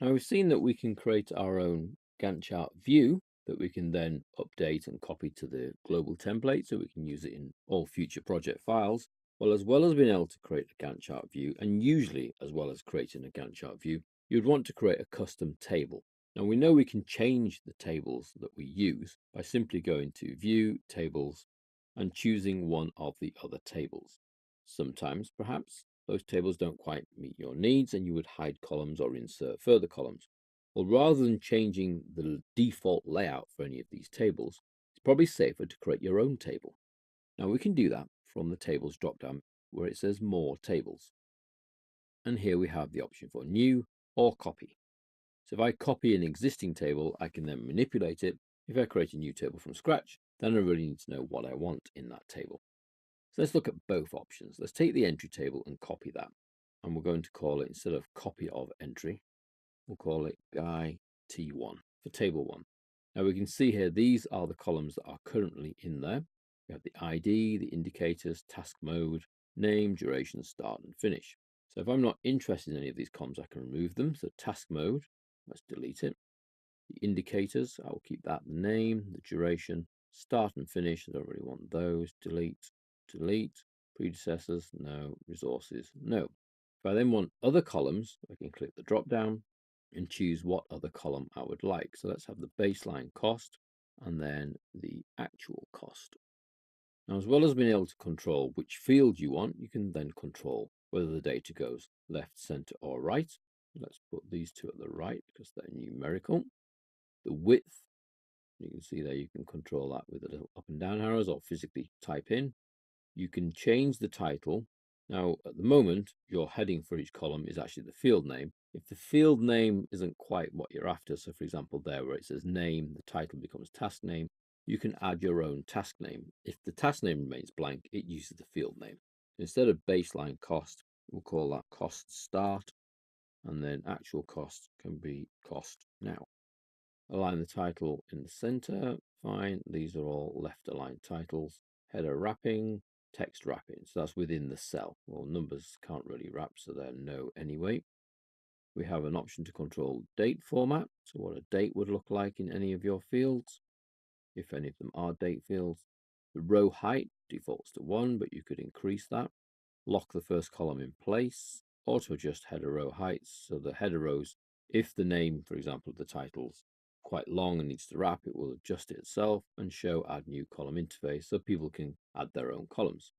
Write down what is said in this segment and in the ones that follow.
Now we've seen that we can create our own Gantt chart view that we can then update and copy to the global template so we can use it in all future project files. Well as being able to create a Gantt chart view, and usually as well as creating a Gantt chart view, you'd want to create a custom table. Now we know we can change the tables that we use by simply going to View, Tables, and choosing one of the other tables. Sometimes, perhaps, those tables don't quite meet your needs and you would hide columns or insert further columns. Well, rather than changing the default layout for any of these tables, it's probably safer to create your own table. Now we can do that from the Tables drop-down where it says More Tables. And here we have the option for New or Copy. So if I copy an existing table, I can then manipulate it. If I create a new table from scratch, then I really need to know what I want in that table. So let's look at both options. Let's take the entry table and copy that. And we're going to call it, instead of copy of entry, we'll call it Guy T1 for table 1. Now we can see here, these are the columns that are currently in there. We have the ID, the indicators, task mode, name, duration, start and finish. So if I'm not interested in any of these columns, I can remove them. So task mode, let's delete it. The indicators, I will keep that. The name, the duration, start and finish, I don't really want those. Delete, delete. Predecessors, no. Resources, no. If I then want other columns, I can click the drop down and choose what other column I would like. So let's have the baseline cost and then the actual cost. Now, as well as being able to control which field you want, you can then control whether the data goes left, center, or right. Let's put these two at the right because they're numerical. The width, you can see there, you can control that with the little up and down arrows or physically type in. You can change the title. Now, at the moment, your heading for each column is actually the field name. If the field name isn't quite what you're after, so for example, there where it says name, the title becomes task name, you can add your own task name. If the task name remains blank, it uses the field name. Instead of baseline cost, we'll call that cost start, and then actual cost can be cost now. Align the title in the center, fine. These are all left aligned titles. Header wrapping, text wrapping. So that's within the cell. Well, numbers can't really wrap, so they're no anyway. We have an option to control date format, so what a date would look like in any of your fields, if any of them are date fields. The row height defaults to 1, but you could increase that. Lock the first column in place. Auto adjust header row heights, so the header rows, if the name, for example, of the title's quite long and needs to wrap, it will adjust it itself and show add new column interface so people can add their own columns.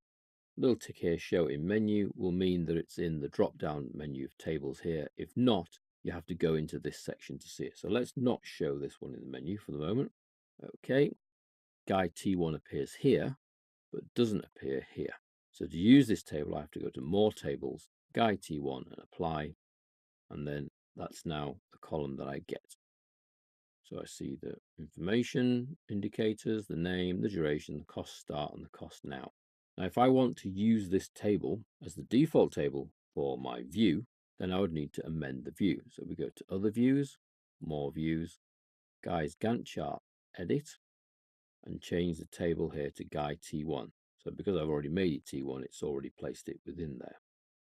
Little tick here, show in menu, will mean that it's in the drop down menu of tables here. If not, you have to go into this section to see it. So let's not show this one in the menu for the moment. Okay, Guy T1 appears here, but doesn't appear here. So to use this table, I have to go to More Tables, Guy T1 and apply, and then that's now the column that I get. So I see the information, indicators, the name, the duration, the cost start, and the cost now. Now, if I want to use this table as the default table for my view, then I would need to amend the view. So we go to Other Views, More Views, Guy's Gantt Chart, Edit, and change the table here to Guy T1. So because I've already made it T1, it's already placed it within there.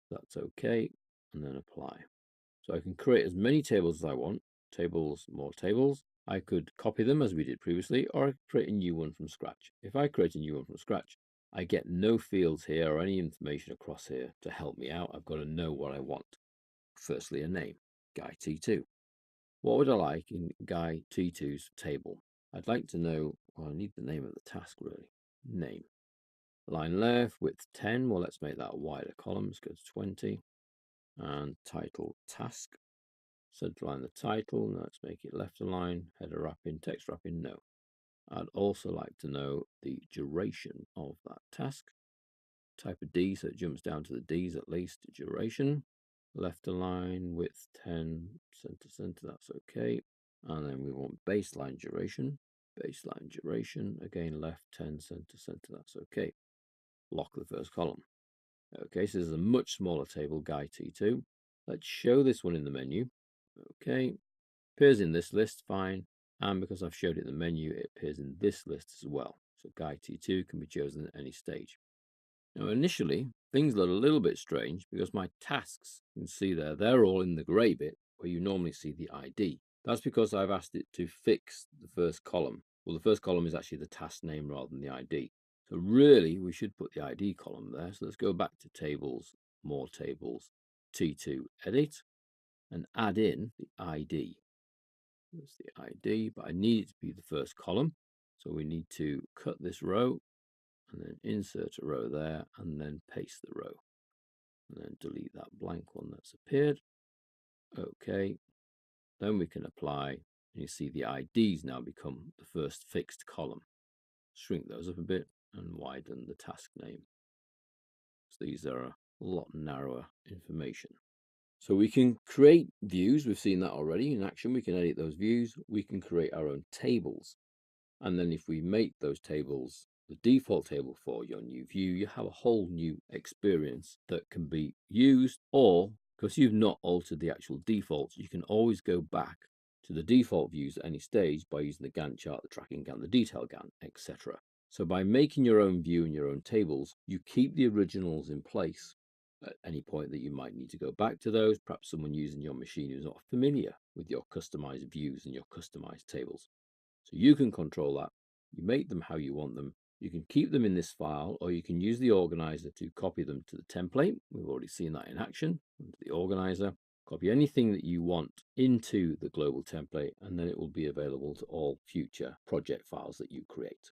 That's okay, and then apply. So I can create as many tables as I want, tables, more tables. I could copy them as we did previously, or I could create a new one from scratch. If I create a new one from scratch, I get no fields here or any information across here to help me out. I've got to know what I want. Firstly, a name, Guy T2. What would I like in Guy T2's table? I'd like to know, well, I need the name of the task really. Name. Line left, width 10. Well, let's make that a wider column. Let's go to 20. And title task. Centerline the title. Now let's make it left align. Header wrapping, text wrapping, no. I'd also like to know the duration of that task. Type a D so it jumps down to the D's at least. Duration. Left align, width 10, center, that's okay. And then we want baseline duration. Baseline duration, again left 10, center, that's okay. Lock the first column. Okay, so this is a much smaller table, Guy T2. Let's show this one in the menu. Okay, appears in this list, fine. And because I've showed it in the menu, it appears in this list as well. So Guy T2 can be chosen at any stage. Now, initially, things look a little bit strange because my tasks, you can see there, they're all in the grey bit, where you normally see the ID. That's because I've asked it to fix the first column. Well, the first column is actually the task name rather than the ID. So really, we should put the ID column there. So let's go back to tables, more tables, T2 edit, and add in the ID. That's the ID, but I need it to be the first column. So we need to cut this row and then insert a row there and then paste the row. And then delete that blank one that's appeared. Okay, then we can apply, and you see the IDs now become the first fixed column. Shrink those up a bit and widen the task name. So these are a lot narrower information. So we can create views. We've seen that already in action. We can edit those views. We can create our own tables. And then if we make those tables the default table for your new view, you have a whole new experience that can be used, or because you've not altered the actual defaults, you can always go back to the default views at any stage by using the Gantt chart, the tracking Gantt, the detail Gantt, etc. So by making your own view and your own tables, you keep the originals in place at any point that you might need to go back to those. Perhaps someone using your machine who's not familiar with your customized views and your customized tables. So you can control that. You make them how you want them. You can keep them in this file, or you can use the organizer to copy them to the template. We've already seen that in action. Into the organizer, copy anything that you want into the global template, and then it will be available to all future project files that you create.